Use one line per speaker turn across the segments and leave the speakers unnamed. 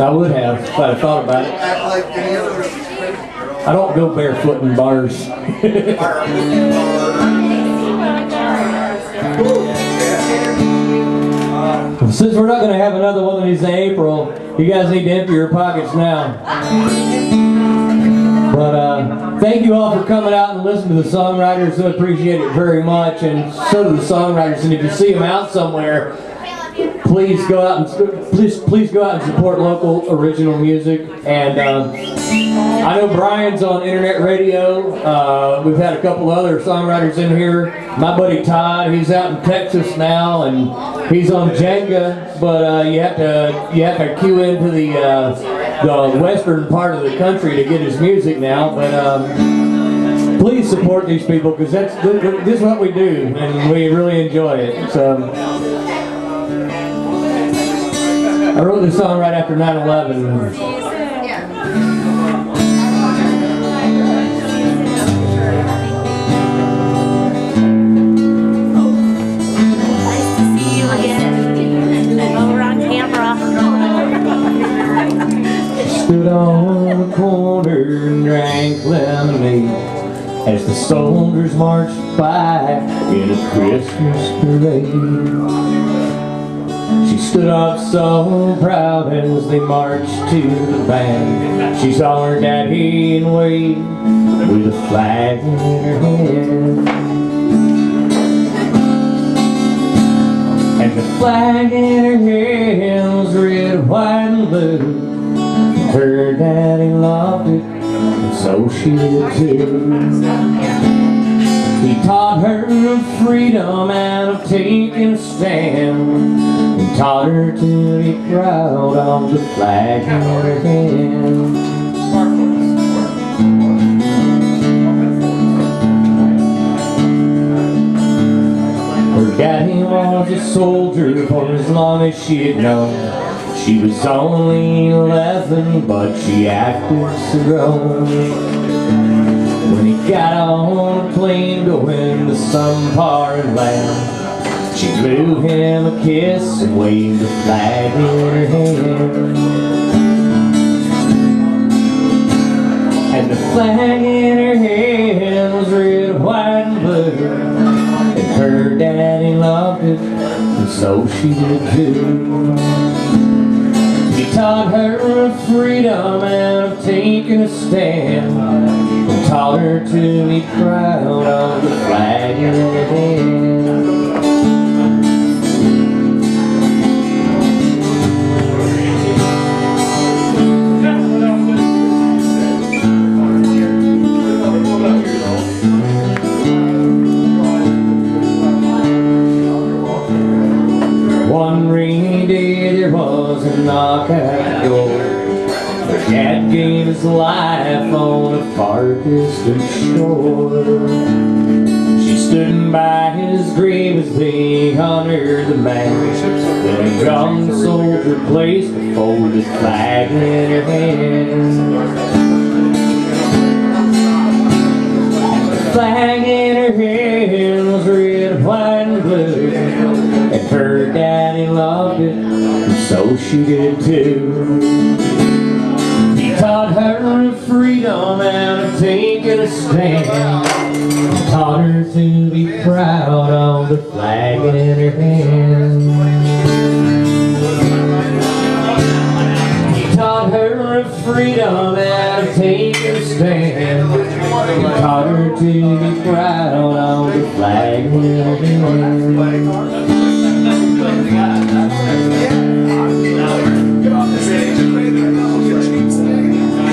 I would have if I'd have thought about it. I don't go barefoot in bars. Since we're not going to have another one of these in April, you guys need to empty your pockets now. But thank you all for coming out and listening to the songwriters. I appreciate it very much, and so do the songwriters. And if you see them out somewhere, please go out and please go out and support local original music. And I know Brian's on internet radio. We've had a couple other songwriters in here. My buddy Todd, he's out in Texas now, and he's on Jenga. But you have to cue into the western part of the country to get his music now. But please support these people, because this is what we do, and we really enjoy it. So. I wrote this song right after 9/11. Stood on the corner and drank lemonade as the soldiers marched by in a Christmas parade. She stood up so proud as they marched to the band. She saw her daddy and waved with a flag in her hand. And the flag in her hand was red, white, and blue. Her daddy loved it, and so she did too. He taught her of freedom and of taking a stand, and taught her to be proud of the flag in her hand. Her daddy was a soldier for as long as she had known. She was only 11, but she acted so grown. When he got on a plane going to some foreign land, she blew him a kiss and waved the flag in her hand. And the flag in her hand was red, white, and blue. And her daddy loved it, and so she did too. He taught her of freedom and of taking a stand, and taught her to be proud of the flag in her hand. One rainy day there was a knock at the door. Her dad gave his life on a far distant shore. She stood by his grave as they honored the man. Then a young soldier placed a folded flag in her hand. The flag in her hand was red, white, and blue. And her daddy loved it, and so she did too. He taught her of freedom and of taking a stand, and taught her to be proud of the flag in her hand. He taught her of freedom and of taking a stand, and taught her to be proud of the flag in her hand.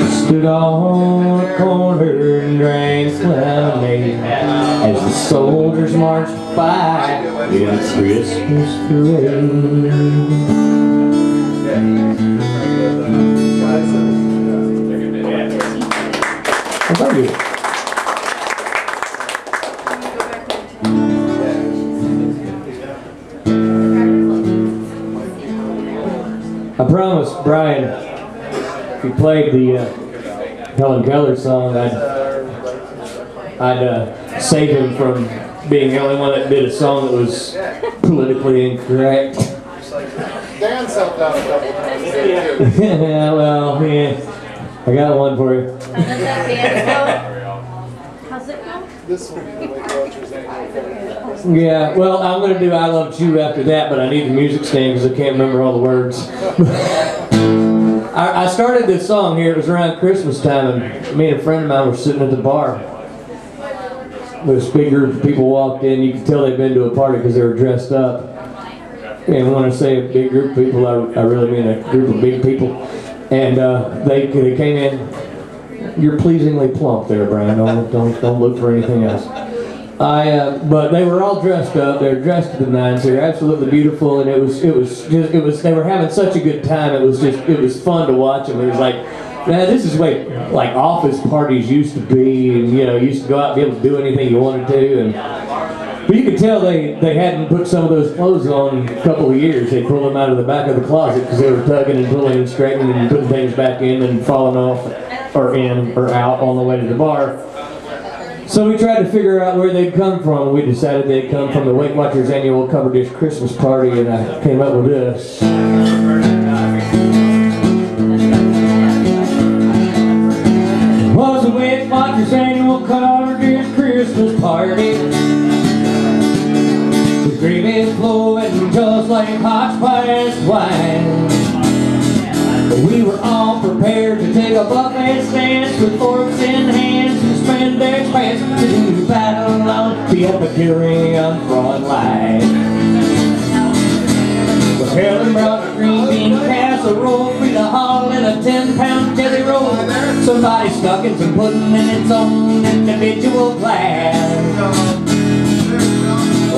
Stood on the corner and drank lemonade as the soldiers marched by in a Christmas parade. Thank you. I promised Brian, if he played the Helen Keller song, I'd save him from being the only one that did a song that was politically incorrect.
Dan helped out a couple times.
Yeah, well, yeah. I got one for you.
How's it go?
This will be the Weight Watchers annual.
Yeah, well, I'm going to do I Love You after that, but I need the music stand because I can't remember all the words. I started this song here, it was around Christmas time, and me and a friend of mine were sitting at the bar. This big group of people walked in, you could tell they'd been to a party because they were dressed up. And when I say a big group of people, I really mean a group of big people. And they came in. You're pleasingly plump there, Brian. Don't look for anything else. But they were all dressed up. They were dressed to the nines. They were absolutely beautiful, and it was. They were having such a good time. It was fun to watch them. It was like, man, this is like office parties used to be, and you used to go out and be able to do anything you wanted to. And but you could tell they hadn't put some of those clothes on in a couple of years. They pulled them out of the back of the closet because they were tugging and pulling and straightening and putting things back in and falling off or in or out on the way to the bar. So we tried to figure out where they'd come from. We decided they'd come from the Weight Watchers annual Cover Dish Christmas party, and I came up with this. It was the Weight Watchers annual Cover Dish Christmas party. The gravy flowing just like hot spiced wine. We were all prepared to take a buffet stance with forks in hands and spend their pants to do battle on the Epicurean front line. Well, Helen brought a green bean casserole, Frida Hall in a 10-pound jelly roll. Somebody stuck in some pudding in its own individual glass.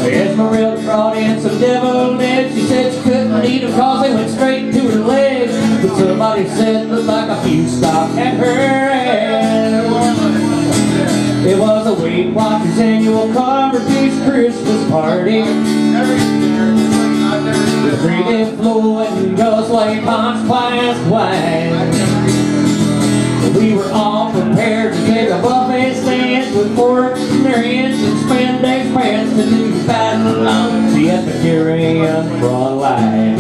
Esmeralda brought in some deviled eggs. She said she couldn't eat them cause they went straight to her legs. But somebody said looked like a few stopped at her ass. It was a Weight Watchers annual Cover Dish Christmas party. The gravy flowing just like hot spiced wine. We were all prepared to take a buffet stance with forks in their hands and spandex pants to do battle on the Epicurean front line.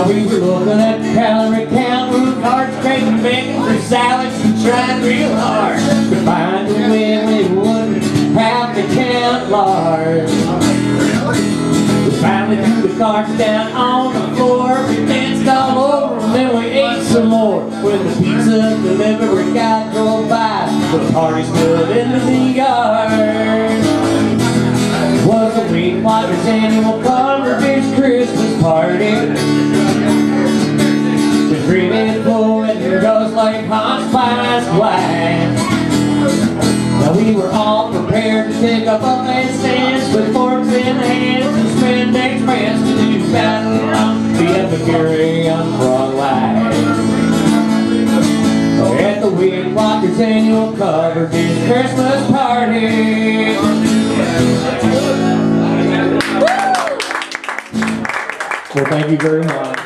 We were looking at the calorie count, root cards, craving bacon for salads, and trying real hard to find a way we wouldn't have to count large. We finally threw the cards down on the floor, we danced all over them, then we ate some more. When the pizza delivery guy drove by, the party stood in the yard. It was the Weight Watchers annual Cover Dish Christmas party. Gravy flowing just like hot spiced wine. Now we were all prepared to take a buffet stance with forks in hands and spandex pants to do battle on the Epicurean front line. At the Weight Watchers annual Cover Dish Christmas party. Well, thank you very much.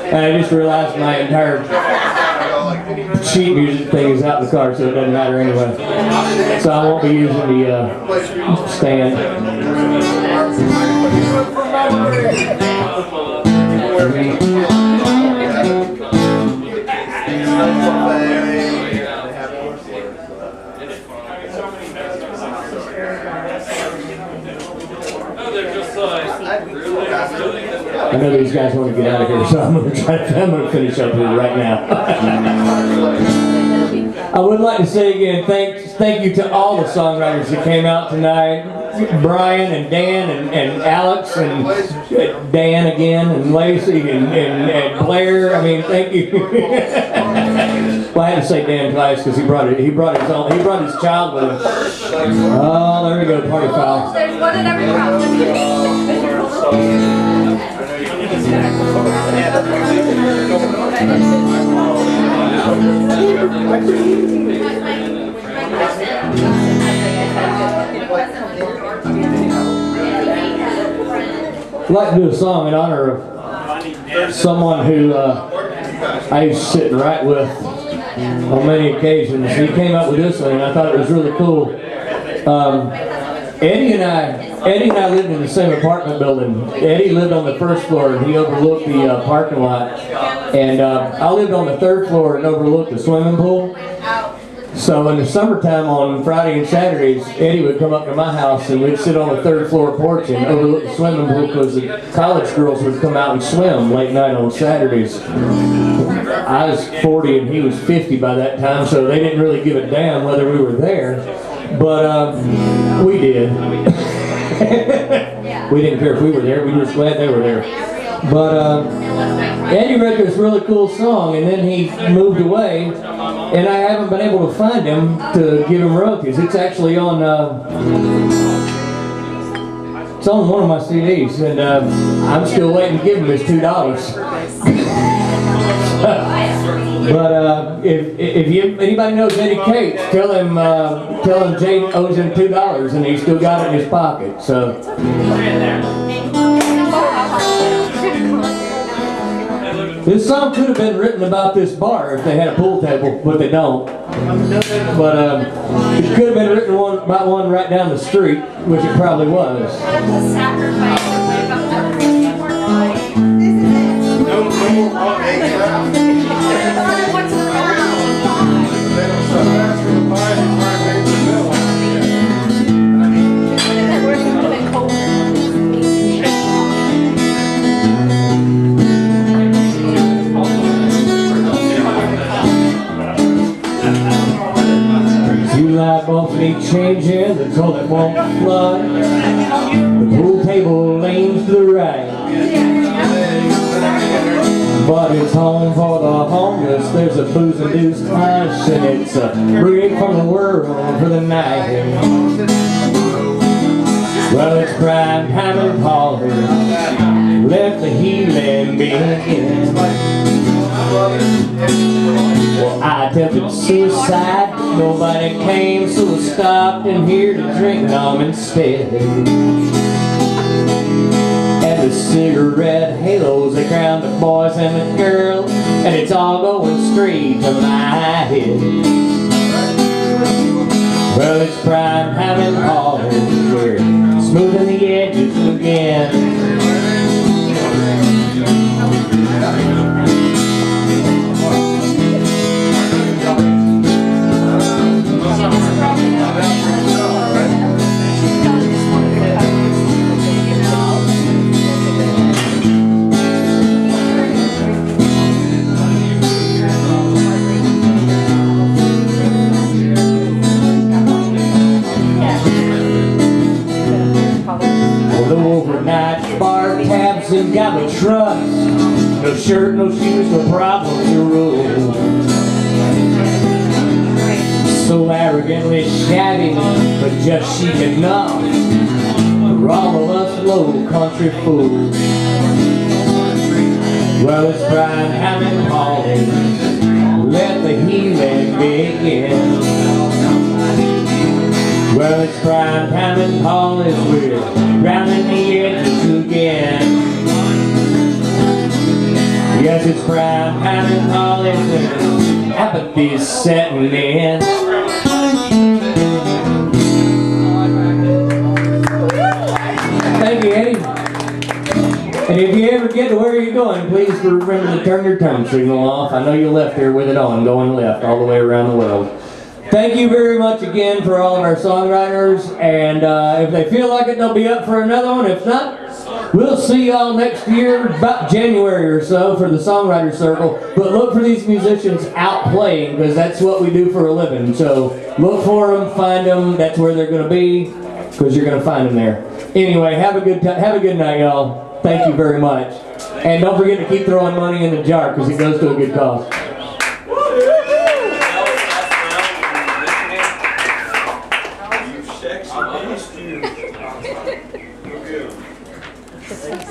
And I just realized my entire sheet music thing is out in the car, so it doesn't matter anyway. So I won't be using the stand. I know these guys want to get out of here, so I'm going to finish up here right now. I would like to say again, thank you to all the songwriters that came out tonight. Brian and Dan and Alex and Dan again and Lacey and Blair. I mean, thank you. Well, I had to say Dan twice because he brought his child with him. Oh, there we go, party foul.
There's one in every crowd.
I'd like to do a song in honor of someone who I used to sit and write with on many occasions. He came up with this one, and I thought it was really cool. Eddie and I lived in the same apartment building. Eddie lived on the first floor, and he overlooked the parking lot. And I lived on the third floor and overlooked the swimming pool. So in the summertime on Friday and Saturdays, Eddie would come up to my house and we'd sit on the third floor porch and overlook the swimming pool because the college girls would come out and swim late night on Saturdays. I was 40 and he was 50 by that time, so they didn't really give a damn whether we were there. But we did. We didn't care if we were there, we were just glad they were there. But Eddie wrote this really cool song, and then he moved away, and I haven't been able to find him to give him royalties. It's actually on it's on one of my CDs, and I'm still waiting to give him his $2. But if anybody knows Eddie Cates, tell him Jay owes him $2, and he's still got it in his pocket. So. This song could have been written about this bar if they had a pool table, but they don't. But it could have been written about one right down the street, which it probably was. Light bulbs need changing, the toilet won't flood. The pool table leans to the right. But it's home for the homeless, there's a booze-induced hush, and it's a break from the world for the night. Well, it's prime time and Polly, let the healing begin. Well, I attempted suicide, nobody came, so I stopped in here to drink them instead. And the cigarette halos, they crown the boys and the girls, and it's all going straight to my head. Well, it's prime time in Hollywood, we're smoothing the edges again. And got me trust, no shirt, no shoes, no problem to rule. So arrogantly shabby, but just chic enough for all of us low country fools. Well, it's prime time in Polly, let the healing begin. Well, it's prime time in Polly, we're rounding the edges again. Yes, it's prime time in Hollywood, apathy's setting in. Thank you, Eddie. And if you ever get to where you're going, please remember to turn your turn signal off. I know you left here with it on, going left all the way around the world. Thank you very much again for all of our songwriters, and if they feel like it, they'll be up for another one. If not, we'll see y'all next year, about January or so, for the Songwriter Circle. But look for these musicians out playing, because that's what we do for a living. So look for them, find them, that's where they're going to be, because you're going to find them there. Anyway, have a good night, y'all. Thank you very much. And don't forget to keep throwing money in the jar, because it goes to a good cause.